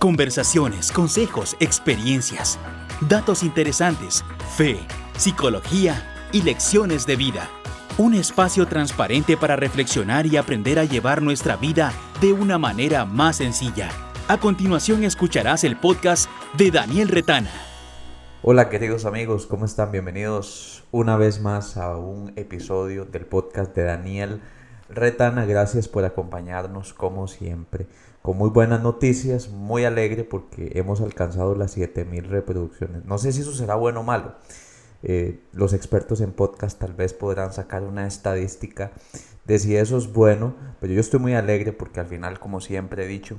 Conversaciones, consejos, experiencias, datos interesantes, fe, psicología y lecciones de vida. Un espacio transparente para reflexionar y aprender a llevar nuestra vida de una manera más sencilla. A continuación escucharás el podcast de Daniel Retana. Hola queridos amigos, ¿cómo están? Bienvenidos una vez más a un episodio del podcast de Daniel Retana. Gracias por acompañarnos como siempre. Con muy buenas noticias, muy alegre porque hemos alcanzado las 7,000 reproducciones. No sé si eso será bueno o malo. Los expertos en podcast tal vez podrán sacar una estadística de si eso es bueno, pero yo estoy muy alegre porque al final, como siempre he dicho,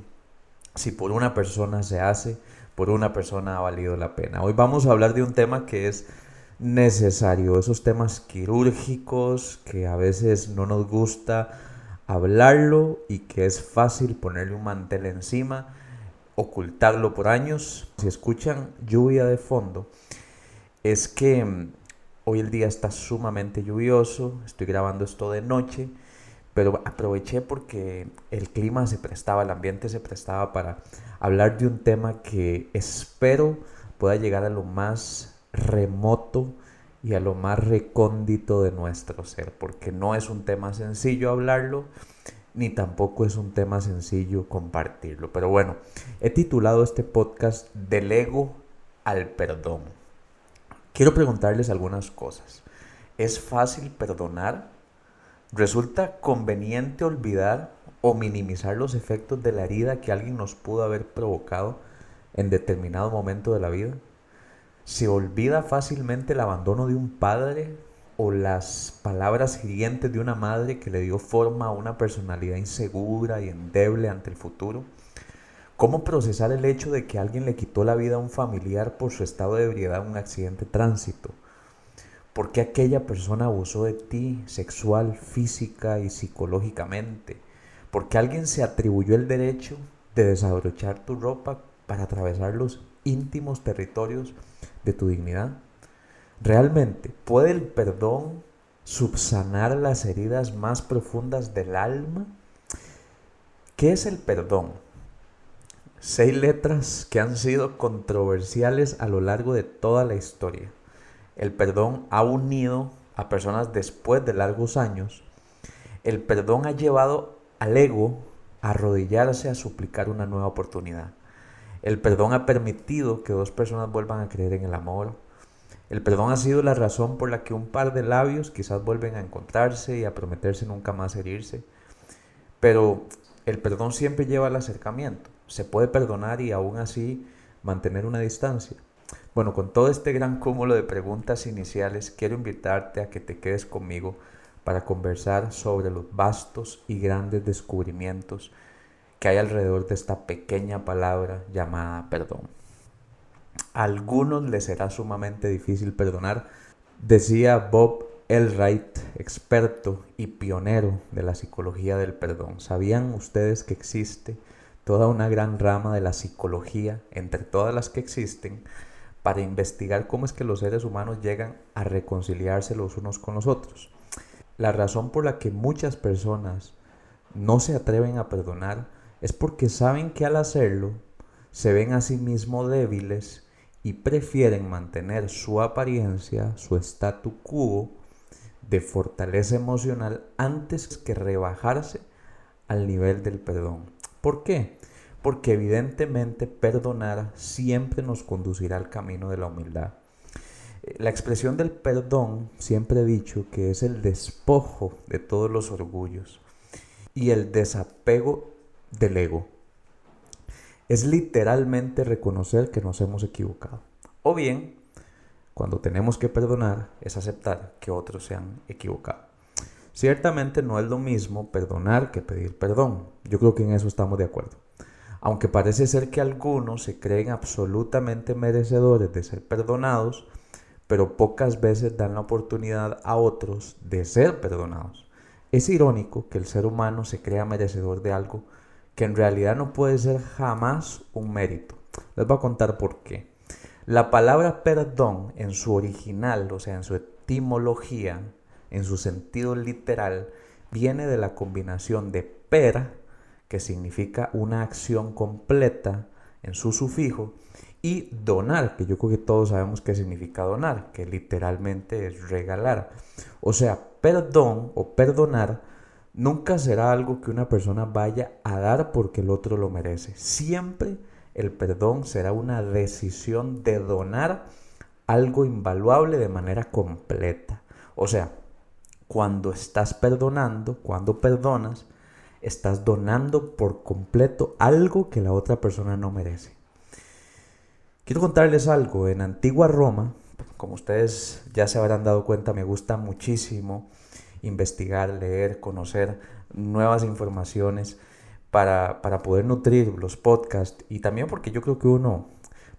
si por una persona se hace, por una persona ha valido la pena. Hoy vamos a hablar de un tema que es necesario, esos temas quirúrgicos que a veces no nos gusta hablarlo y que es fácil ponerle un mantel encima, ocultarlo por años. Si escuchan lluvia de fondo, es que hoy el día está sumamente lluvioso, estoy grabando esto de noche, pero aproveché porque el clima se prestaba, el ambiente se prestaba para hablar de un tema que espero pueda llegar a lo más remoto y a lo más recóndito de nuestro ser, porque no es un tema sencillo hablarlo, ni tampoco es un tema sencillo compartirlo. Pero bueno, he titulado este podcast Del ego al perdón. Quiero preguntarles algunas cosas. ¿Es fácil perdonar? ¿Resulta conveniente olvidar o minimizar los efectos de la herida que alguien nos pudo haber provocado en determinado momento de la vida? ¿Se olvida fácilmente el abandono de un padre o las palabras hirientes de una madre que le dio forma a una personalidad insegura y endeble ante el futuro? ¿Cómo procesar el hecho de que alguien le quitó la vida a un familiar por su estado de ebriedad en un accidente de tránsito? ¿Por qué aquella persona abusó de ti sexual, física y psicológicamente? ¿Por qué alguien se atribuyó el derecho de desabrochar tu ropa para atravesar los íntimos territorios de tu dignidad? ¿Realmente puede el perdón subsanar las heridas más profundas del alma? ¿Qué es el perdón? 6 letras que han sido controversiales a lo largo de toda la historia. El perdón ha unido a personas después de largos años. El perdón ha llevado al ego a arrodillarse a suplicar una nueva oportunidad. El perdón ha permitido que dos personas vuelvan a creer en el amor. El perdón ha sido la razón por la que un par de labios quizás vuelven a encontrarse y a prometerse nunca más herirse. Pero el perdón siempre lleva al acercamiento. Se puede perdonar y aún así mantener una distancia. Bueno, con todo este gran cúmulo de preguntas iniciales, quiero invitarte a que te quedes conmigo para conversar sobre los vastos y grandes descubrimientos que hay alrededor de esta pequeña palabra llamada perdón. A algunos les será sumamente difícil perdonar, decía Bob Elright, experto y pionero de la psicología del perdón. ¿Sabían ustedes que existe toda una gran rama de la psicología, entre todas las que existen, para investigar cómo es que los seres humanos llegan a reconciliarse los unos con los otros? La razón por la que muchas personas no se atreven a perdonar es porque saben que al hacerlo se ven a sí mismos débiles y prefieren mantener su apariencia, su statu quo de fortaleza emocional antes que rebajarse al nivel del perdón. ¿Por qué? Porque evidentemente perdonar siempre nos conducirá al camino de la humildad. La expresión del perdón, siempre he dicho que es el despojo de todos los orgullos y el desapego del ego. Es literalmente reconocer que nos hemos equivocado. O bien, cuando tenemos que perdonar, es aceptar que otros se han equivocado. Ciertamente no es lo mismo perdonar que pedir perdón. Yo creo que en eso estamos de acuerdo. Aunque parece ser que algunos se creen absolutamente merecedores de ser perdonados, pero pocas veces dan la oportunidad a otros de ser perdonados. Es irónico que el ser humano se crea merecedor de algo que en realidad no puede ser jamás un mérito. Les voy a contar por qué. La palabra perdón en su original, o sea, en su etimología, en su sentido literal, viene de la combinación de per, que significa una acción completa, en su sufijo, y donar, que yo creo que todos sabemos qué significa donar, que literalmente es regalar. O sea, perdón o perdonar nunca será algo que una persona vaya a dar porque el otro lo merece. Siempre el perdón será una decisión de donar algo invaluable de manera completa. O sea, cuando estás perdonando, cuando perdonas, estás donando por completo algo que la otra persona no merece. Quiero contarles algo. En antigua Roma, como ustedes ya se habrán dado cuenta, me gusta muchísimo investigar, leer, conocer nuevas informaciones para poder nutrir los podcasts, y también porque yo creo que uno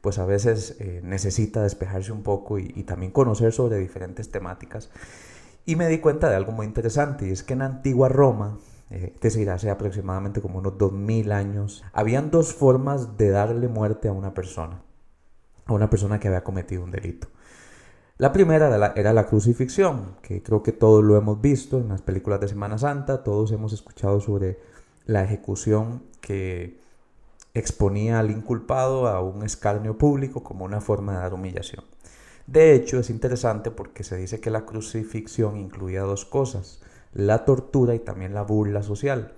pues a veces necesita despejarse un poco y también conocer sobre diferentes temáticas. Y me di cuenta de algo muy interesante, y es que en antigua Roma, es decir, hace aproximadamente como unos 2000 años, habían dos formas de darle muerte a una persona que había cometido un delito. La primera era la crucifixión, que creo que todos lo hemos visto en las películas de Semana Santa, todos hemos escuchado sobre la ejecución que exponía al inculpado a un escarnio público como una forma de dar humillación. De hecho, es interesante porque se dice que la crucifixión incluía dos cosas: la tortura y también la burla social,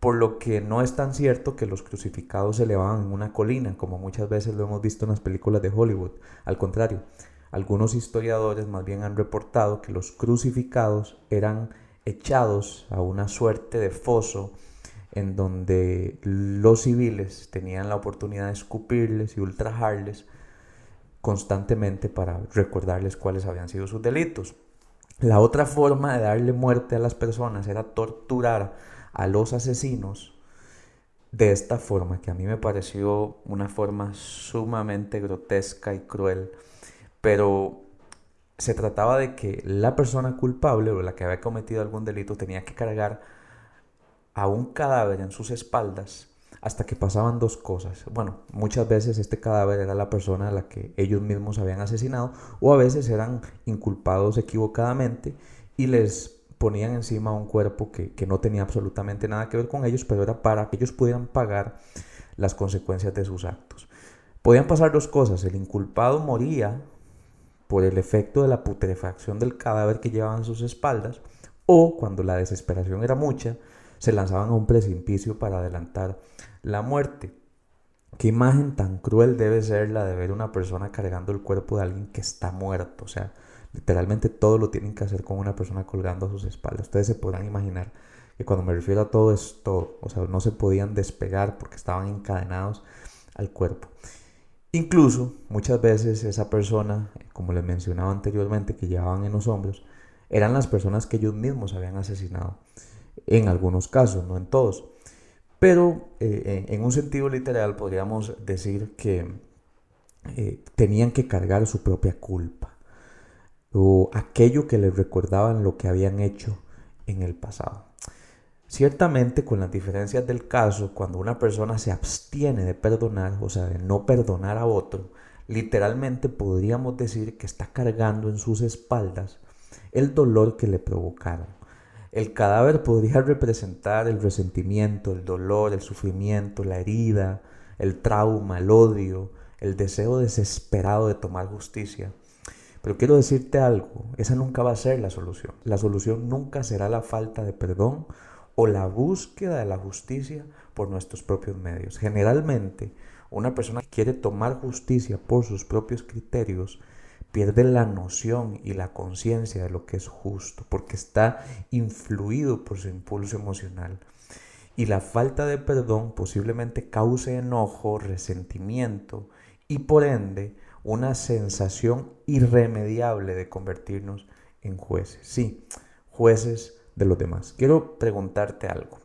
por lo que no es tan cierto que los crucificados se elevaban en una colina, como muchas veces lo hemos visto en las películas de Hollywood. Al contrario, algunos historiadores más bien han reportado que los crucificados eran echados a una suerte de foso en donde los civiles tenían la oportunidad de escupirles y ultrajarles constantemente para recordarles cuáles habían sido sus delitos. La otra forma de darle muerte a las personas era torturar a los asesinos de esta forma, que a mí me pareció una forma sumamente grotesca y cruel, pero se trataba de que la persona culpable o la que había cometido algún delito tenía que cargar a un cadáver en sus espaldas hasta que pasaban dos cosas. Bueno, muchas veces este cadáver era la persona a la que ellos mismos habían asesinado, o a veces eran inculpados equivocadamente y les ponían encima un cuerpo que no tenía absolutamente nada que ver con ellos, pero era para que ellos pudieran pagar las consecuencias de sus actos. Podían pasar dos cosas: el inculpado moría por el efecto de la putrefacción del cadáver que llevaban en sus espaldas, o cuando la desesperación era mucha, se lanzaban a un precipicio para adelantar la muerte. Qué imagen tan cruel debe ser la de ver una persona cargando el cuerpo de alguien que está muerto. O sea, literalmente todo lo tienen que hacer con una persona colgando a sus espaldas. Ustedes se podrán imaginar que cuando me refiero a todo es todo. O sea, no se podían despegar porque estaban encadenados al cuerpo. Incluso muchas veces esa persona, como les mencionaba anteriormente, que llevaban en los hombros, eran las personas que ellos mismos habían asesinado. En algunos casos, no en todos. Pero en un sentido literal podríamos decir que tenían que cargar su propia culpa, o aquello que les recordaban lo que habían hecho en el pasado. Ciertamente, con las diferencias del caso, cuando una persona se abstiene de perdonar, o sea, de no perdonar a otro, literalmente podríamos decir que está cargando en sus espaldas el dolor que le provocaron. El cadáver podría representar el resentimiento, el dolor, el sufrimiento, la herida, el trauma, el odio, el deseo desesperado de tomar justicia. Pero quiero decirte algo: esa nunca va a ser la solución. La solución nunca será la falta de perdón o la búsqueda de la justicia por nuestros propios medios. Generalmente, una persona que quiere tomar justicia por sus propios criterios pierde la noción y la conciencia de lo que es justo, porque está influido por su impulso emocional. Y la falta de perdón posiblemente cause enojo, resentimiento y por ende una sensación irremediable de convertirnos en jueces. Sí, jueces de los demás. Quiero preguntarte algo.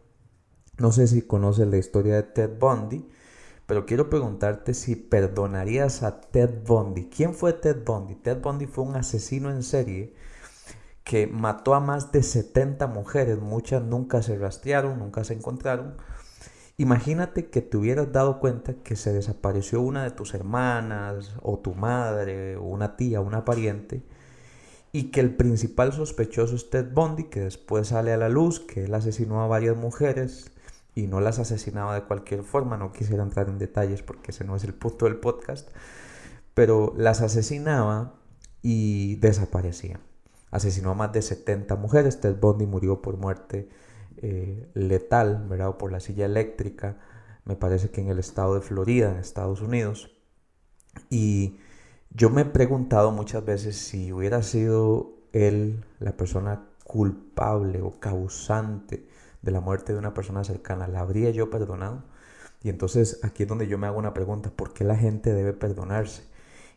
No sé si conoces la historia de Ted Bundy, pero quiero preguntarte si perdonarías a Ted Bundy. ¿Quién fue Ted Bundy? Ted Bundy fue un asesino en serie que mató a más de 70 mujeres. Muchas nunca se rastrearon, nunca se encontraron. Imagínate que te hubieras dado cuenta que se desapareció una de tus hermanas, o tu madre, o una tía, una pariente, y que el principal sospechoso es Ted Bundy, que después sale a la luz que él asesinó a varias mujeres y no las asesinaba de cualquier forma. No quisiera entrar en detalles porque ese no es el punto del podcast, pero las asesinaba y desaparecía. Asesinó a más de 70 mujeres. Ted Bundy murió por muerte letal, ¿verdad? O por la silla eléctrica, me parece que en el estado de Florida, en Estados Unidos. Y yo me he preguntado muchas veces si hubiera sido él la persona culpable o causante de la muerte de una persona cercana, ¿la habría yo perdonado? Y entonces aquí es donde yo me hago una pregunta: ¿por qué la gente debe perdonarse?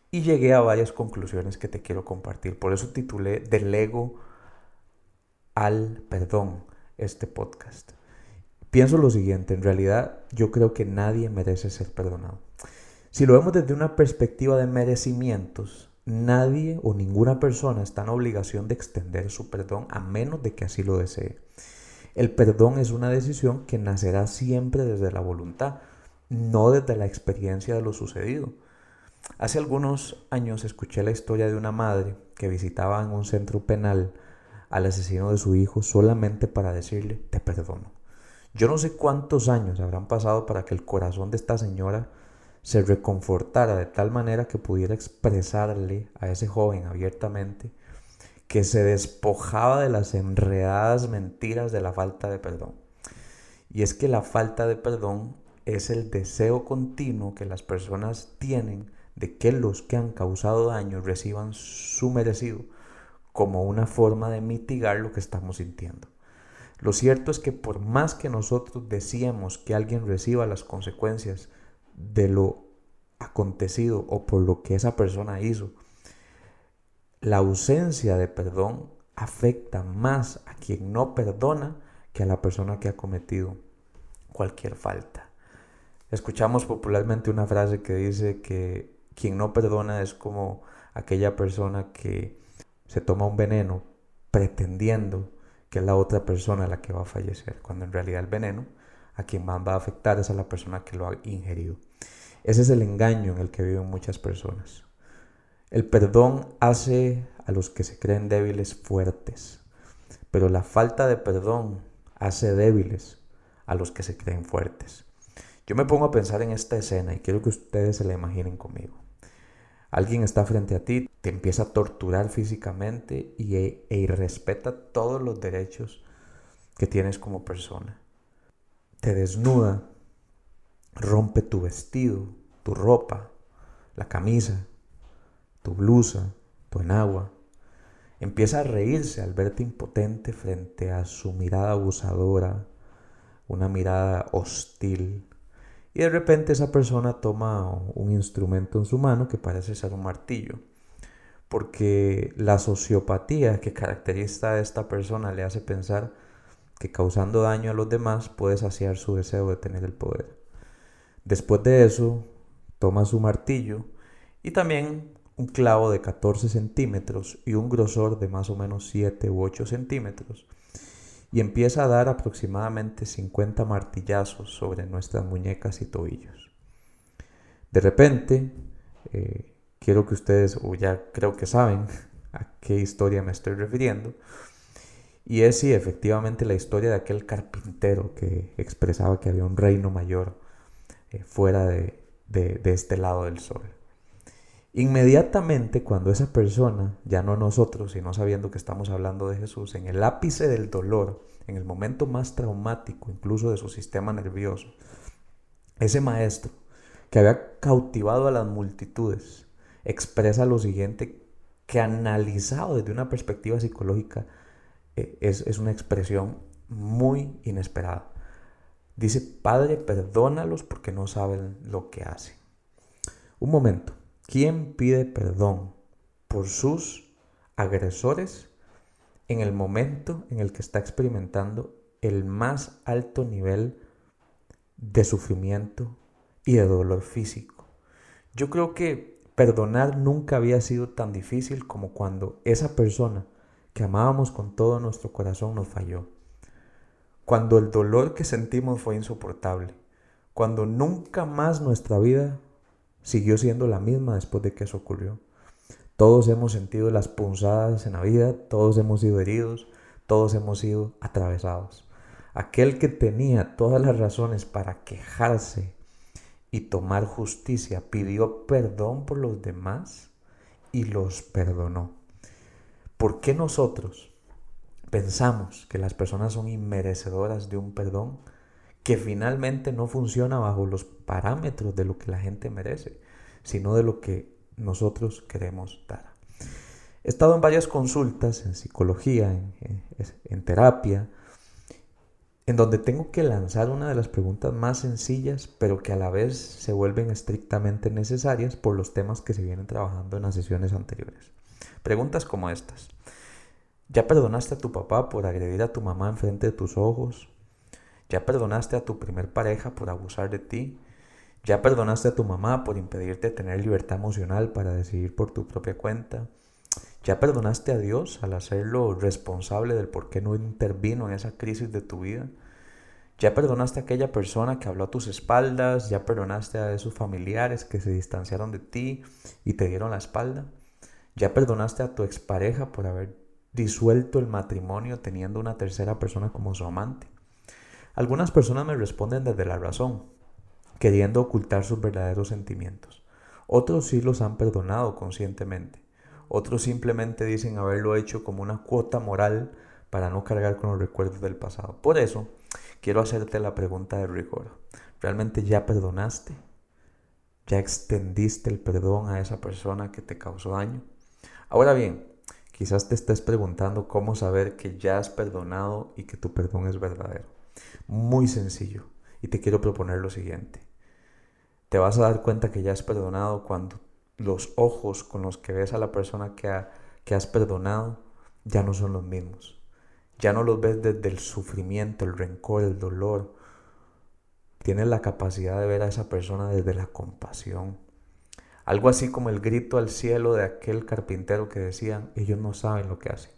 Y llegué a varias conclusiones que te quiero compartir. Por eso titulé Del ego al perdón este podcast. Pienso lo siguiente: en realidad yo creo que nadie merece ser perdonado. Si lo vemos desde una perspectiva de merecimientos, nadie o ninguna persona está en obligación de extender su perdón a menos de que así lo desee. El perdón es una decisión que nacerá siempre desde la voluntad, no desde la experiencia de lo sucedido. Hace algunos años escuché la historia de una madre que visitaba en un centro penal al asesino de su hijo solamente para decirle: te perdono. Yo no sé cuántos años habrán pasado para que el corazón de esta señora se reconfortara de tal manera que pudiera expresarle a ese joven abiertamente que se despojaba de las enredadas mentiras de la falta de perdón. Y es que la falta de perdón es el deseo continuo que las personas tienen de que los que han causado daño reciban su merecido, como una forma de mitigar lo que estamos sintiendo. Lo cierto es que por más que nosotros deseemos que alguien reciba las consecuencias de lo acontecido o por lo que esa persona hizo, la ausencia de perdón afecta más a quien no perdona que a la persona que ha cometido cualquier falta. Escuchamos popularmente una frase que dice que quien no perdona es como aquella persona que se toma un veneno pretendiendo que es la otra persona la que va a fallecer, cuando en realidad el veneno a quien más va a afectar es a la persona que lo ha ingerido. Ese es el engaño en el que viven muchas personas. El perdón hace a los que se creen débiles fuertes, pero la falta de perdón hace débiles a los que se creen fuertes. Yo me pongo a pensar en esta escena y quiero que ustedes se la imaginen conmigo. Alguien está frente a ti, te empieza a torturar físicamente e irrespeta todos los derechos que tienes como persona. Te desnuda, rompe tu vestido, tu ropa, la camisa, tu blusa, tu enagua. Empieza a reírse al verte impotente frente a su mirada abusadora, una mirada hostil. Y de repente esa persona toma un instrumento en su mano que parece ser un martillo, porque la sociopatía que caracteriza a esta persona le hace pensar que causando daño a los demás puede saciar su deseo de tener el poder. Después de eso, toma su martillo y también un clavo de 14 centímetros y un grosor de más o menos 7 u 8 centímetros y empieza a dar aproximadamente 50 martillazos sobre nuestras muñecas y tobillos. De repente, quiero que ustedes, o ya creo que saben a qué historia me estoy refiriendo, y es sí, efectivamente la historia de aquel carpintero que expresaba que había un reino mayor fuera de este lado del sol. Inmediatamente cuando esa persona, ya no nosotros, sino sabiendo que estamos hablando de Jesús, en el ápice del dolor, en el momento más traumático incluso de su sistema nervioso, ese maestro que había cautivado a las multitudes expresa lo siguiente, que analizado desde una perspectiva psicológica es una expresión muy inesperada. Dice: Padre, perdónalos porque no saben lo que hacen. Un momento. ¿Quién pide perdón por sus agresores en el momento en el que está experimentando el más alto nivel de sufrimiento y de dolor físico? Yo creo que perdonar nunca había sido tan difícil como cuando esa persona que amábamos con todo nuestro corazón nos falló. Cuando el dolor que sentimos fue insoportable. Cuando nunca más nuestra vida siguió siendo la misma después de que eso ocurrió. Todos hemos sentido las punzadas en la vida, todos hemos sido heridos, todos hemos sido atravesados. aquel que tenía todas las razones para quejarse y tomar justicia, pidió perdón por los demás y los perdonó. ¿Por qué nosotros pensamos que las personas son inmerecedoras de un perdón que finalmente no funciona bajo los parámetros de lo que la gente merece, sino de lo que nosotros queremos dar? He estado en varias consultas en psicología, en terapia, en donde tengo que lanzar una de las preguntas más sencillas, pero que a la vez se vuelven estrictamente necesarias por los temas que se vienen trabajando en las sesiones anteriores. Preguntas como estas: ¿ya perdonaste a tu papá por agredir a tu mamá enfrente de tus ojos? ¿Ya perdonaste a tu primer pareja por abusar de ti? ¿Ya perdonaste a tu mamá por impedirte tener libertad emocional para decidir por tu propia cuenta? ¿Ya perdonaste a Dios al hacerlo responsable del por qué no intervino en esa crisis de tu vida? ¿Ya perdonaste a aquella persona que habló a tus espaldas? ¿Ya perdonaste a esos familiares que se distanciaron de ti y te dieron la espalda? ¿Ya perdonaste a tu expareja por haber disuelto el matrimonio teniendo una tercera persona como su amante? Algunas personas me responden desde la razón, queriendo ocultar sus verdaderos sentimientos. Otros sí los han perdonado conscientemente. Otros simplemente dicen haberlo hecho como una cuota moral para no cargar con los recuerdos del pasado. Por eso, quiero hacerte la pregunta de rigor. ¿Realmente ya perdonaste? ¿Ya extendiste el perdón a esa persona que te causó daño? Ahora bien, quizás te estés preguntando cómo saber que ya has perdonado y que tu perdón es verdadero. Muy sencillo, y te quiero proponer lo siguiente. Te vas a dar cuenta que ya has perdonado cuando los ojos con los que ves a la persona que has perdonado ya no son los mismos. Ya no los ves desde el sufrimiento, el rencor, el dolor. Tienes la capacidad de ver a esa persona desde la compasión. Algo así como el grito al cielo de aquel carpintero que decía: ellos no saben lo que hacen.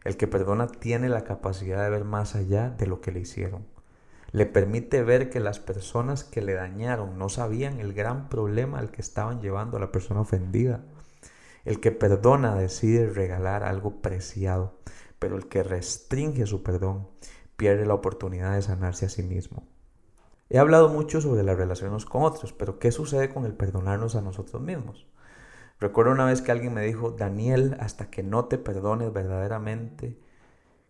El que perdona tiene la capacidad de ver más allá de lo que le hicieron. Le permite ver que las personas que le dañaron no sabían el gran problema al que estaban llevando a la persona ofendida. El que perdona decide regalar algo preciado, pero el que restringe su perdón pierde la oportunidad de sanarse a sí mismo. He hablado mucho sobre las relaciones con otros, pero ¿qué sucede con el perdonarnos a nosotros mismos? Recuerdo una vez que alguien me dijo: Daniel, hasta que no te perdones verdaderamente,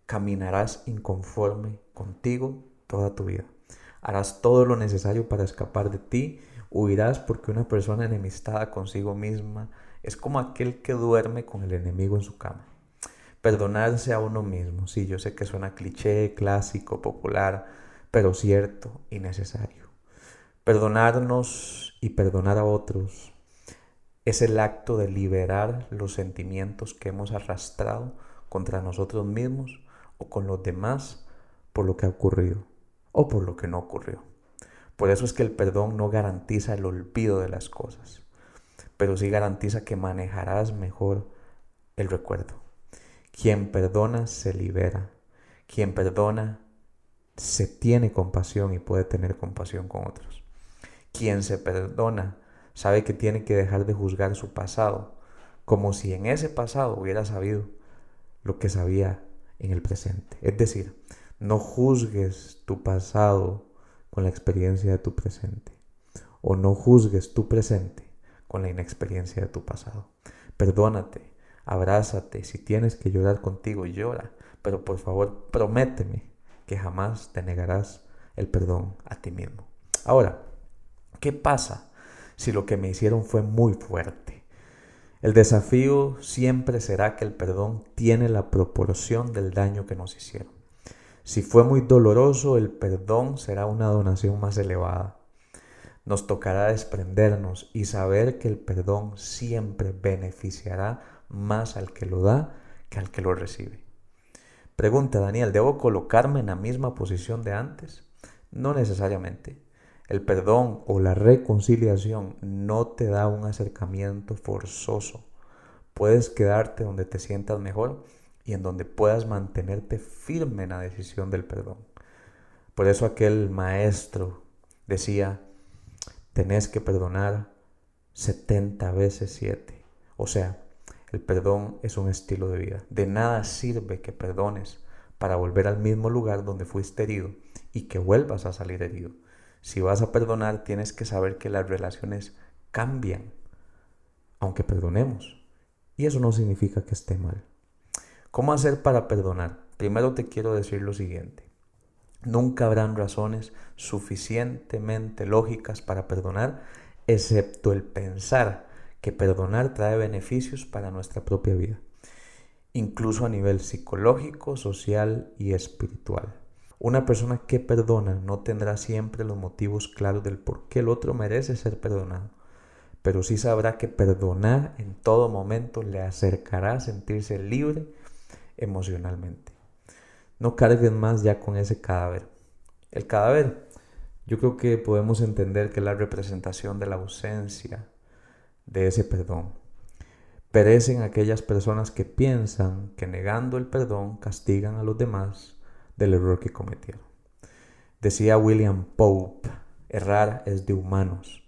caminarás inconforme contigo toda tu vida. Harás todo lo necesario para escapar de ti, huirás porque una persona enemistada consigo misma es como aquel que duerme con el enemigo en su cama. Perdonarse a uno mismo, sí, yo sé que suena cliché, clásico, popular, pero cierto y necesario. Perdonarnos y perdonar a otros es el acto de liberar los sentimientos que hemos arrastrado contra nosotros mismos o con los demás por lo que ha ocurrido o por lo que no ocurrió. Por eso es que el perdón no garantiza el olvido de las cosas, pero sí garantiza que manejarás mejor el recuerdo. Quien perdona se libera. Quien perdona se tiene compasión y puede tener compasión con otros. Quien se perdona sabe que tiene que dejar de juzgar su pasado, como si en ese pasado hubiera sabido lo que sabía en el presente. Es decir, no juzgues tu pasado con la experiencia de tu presente, o no juzgues tu presente con la inexperiencia de tu pasado. Perdónate, abrázate, si tienes que llorar contigo, llora, pero por favor prométeme que jamás te negarás el perdón a ti mismo. Ahora, ¿qué pasa si lo que me hicieron fue muy fuerte? El desafío siempre será que el perdón tiene la proporción del daño que nos hicieron. Si fue muy doloroso, el perdón será una donación más elevada. Nos tocará desprendernos y saber que el perdón siempre beneficiará más al que lo da que al que lo recibe. Pregunta: Daniel, ¿debo colocarme en la misma posición de antes? No necesariamente. El perdón o la reconciliación no te da un acercamiento forzoso. Puedes quedarte donde te sientas mejor y en donde puedas mantenerte firme en la decisión del perdón. Por eso aquel maestro decía: tenés que perdonar 70 veces 7. O sea, el perdón es un estilo de vida. De nada sirve que perdones para volver al mismo lugar donde fuiste herido y que vuelvas a salir herido. Si vas a perdonar, tienes que saber que las relaciones cambian, aunque perdonemos. Y eso no significa que esté mal. ¿Cómo hacer para perdonar? Primero te quiero decir lo siguiente. Nunca habrán razones suficientemente lógicas para perdonar, excepto el pensar que perdonar trae beneficios para nuestra propia vida, incluso a nivel psicológico, social y espiritual. Una persona que perdona no tendrá siempre los motivos claros del por qué el otro merece ser perdonado, pero sí sabrá que perdonar en todo momento le acercará a sentirse libre emocionalmente. No cargues más ya con ese cadáver. El cadáver, yo creo que podemos entender que es la representación de la ausencia de ese perdón. Perecen aquellas personas que piensan que negando el perdón castigan a los demás del error que cometieron. Decía William Pope, errar es de humanos,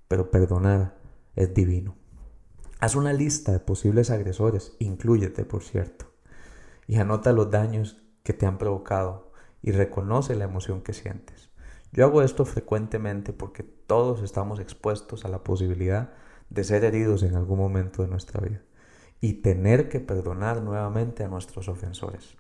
pero perdonar es divino. Haz una lista de posibles agresores, inclúyete por cierto, y anota los daños que te han provocado y reconoce la emoción que sientes. Yo hago esto frecuentemente porque todos estamos expuestos a la posibilidad de ser heridos en algún momento de nuestra vida y tener que perdonar nuevamente a nuestros ofensores.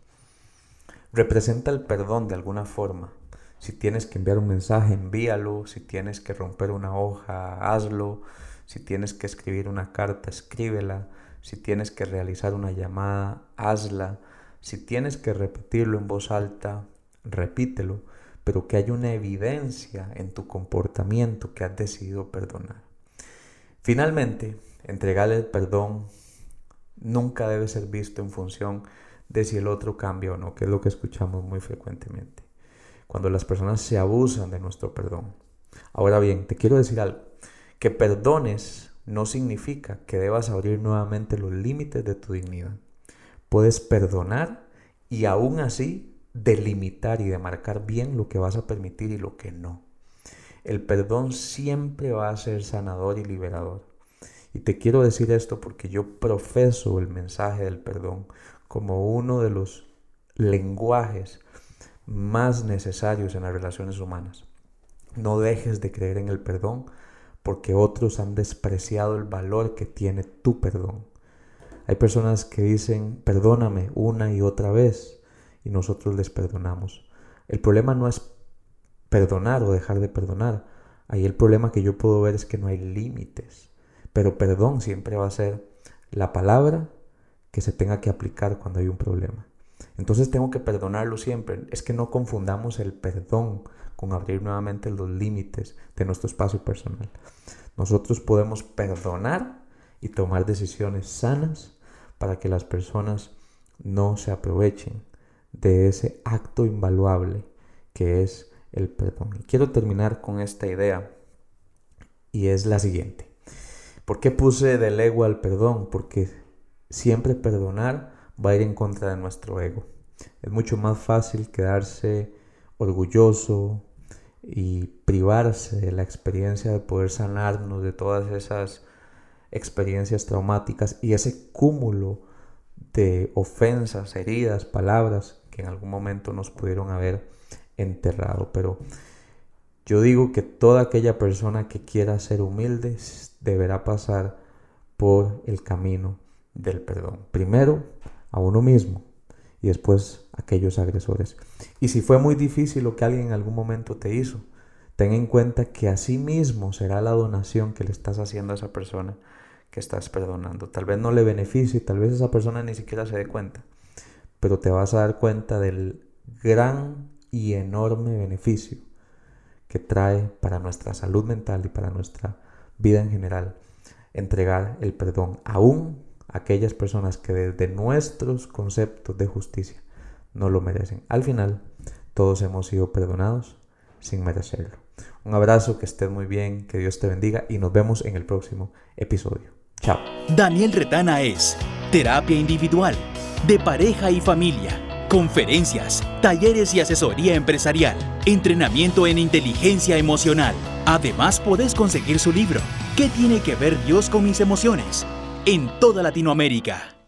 Representa el perdón de alguna forma. Si tienes que enviar un mensaje, envíalo. Si tienes que romper una hoja, hazlo. Si tienes que escribir una carta, escríbela. Si tienes que realizar una llamada, hazla. Si tienes que repetirlo en voz alta, repítelo, pero que haya una evidencia en tu comportamiento que has decidido perdonar. Finalmente, entregarle el perdón nunca debe ser visto en función de si el otro cambia o no, que es lo que escuchamos muy frecuentemente, cuando las personas se abusan de nuestro perdón. Ahora bien, te quiero decir algo, que perdones no significa que debas abrir nuevamente los límites de tu dignidad. Puedes perdonar y aún así delimitar y demarcar bien lo que vas a permitir y lo que no. El perdón siempre va a ser sanador y liberador. Y te quiero decir esto porque yo profeso el mensaje del perdón como uno de los lenguajes más necesarios en las relaciones humanas. No dejes de creer en el perdón porque otros han despreciado el valor que tiene tu perdón. Hay personas que dicen perdóname una y otra vez y nosotros les perdonamos. El problema no es perdonar o dejar de perdonar. Ahí el problema que yo puedo ver es que no hay límites. Pero perdón siempre va a ser la palabra que se tenga que aplicar cuando hay un problema. Entonces tengo que perdonarlo siempre. Es que no confundamos el perdón con abrir nuevamente los límites de nuestro espacio personal. Nosotros podemos perdonar y tomar decisiones sanas para que las personas no se aprovechen de ese acto invaluable que es el perdón. Y quiero terminar con esta idea y es la siguiente. ¿Por qué puse del ego al perdón? Porque siempre perdonar va a ir en contra de nuestro ego. Es mucho más fácil quedarse orgulloso y privarse de la experiencia de poder sanarnos de todas esas experiencias traumáticas y ese cúmulo de ofensas, heridas, palabras que en algún momento nos pudieron haber enterrado. Pero yo digo que toda aquella persona que quiera ser humilde deberá pasar por el camino del perdón. Primero a uno mismo y después a aquellos agresores. Y si fue muy difícil lo que alguien en algún momento te hizo, ten en cuenta que así mismo será la donación que le estás haciendo a esa persona que estás perdonando. Tal vez no le beneficie, tal vez esa persona ni siquiera se dé cuenta, pero te vas a dar cuenta del gran y enorme beneficio que trae para nuestra salud mental y para nuestra vida en general entregar el perdón, aún a aquellas personas que desde nuestros conceptos de justicia no lo merecen. Al final, todos hemos sido perdonados sin merecerlo. Un abrazo, que estés muy bien, que Dios te bendiga y nos vemos en el próximo episodio. Chao. Daniel Retana es terapia individual, de pareja y familia, conferencias, talleres y asesoría empresarial, entrenamiento en inteligencia emocional. Además, podés conseguir su libro, ¿Qué tiene que ver Dios con mis emociones?, en toda Latinoamérica.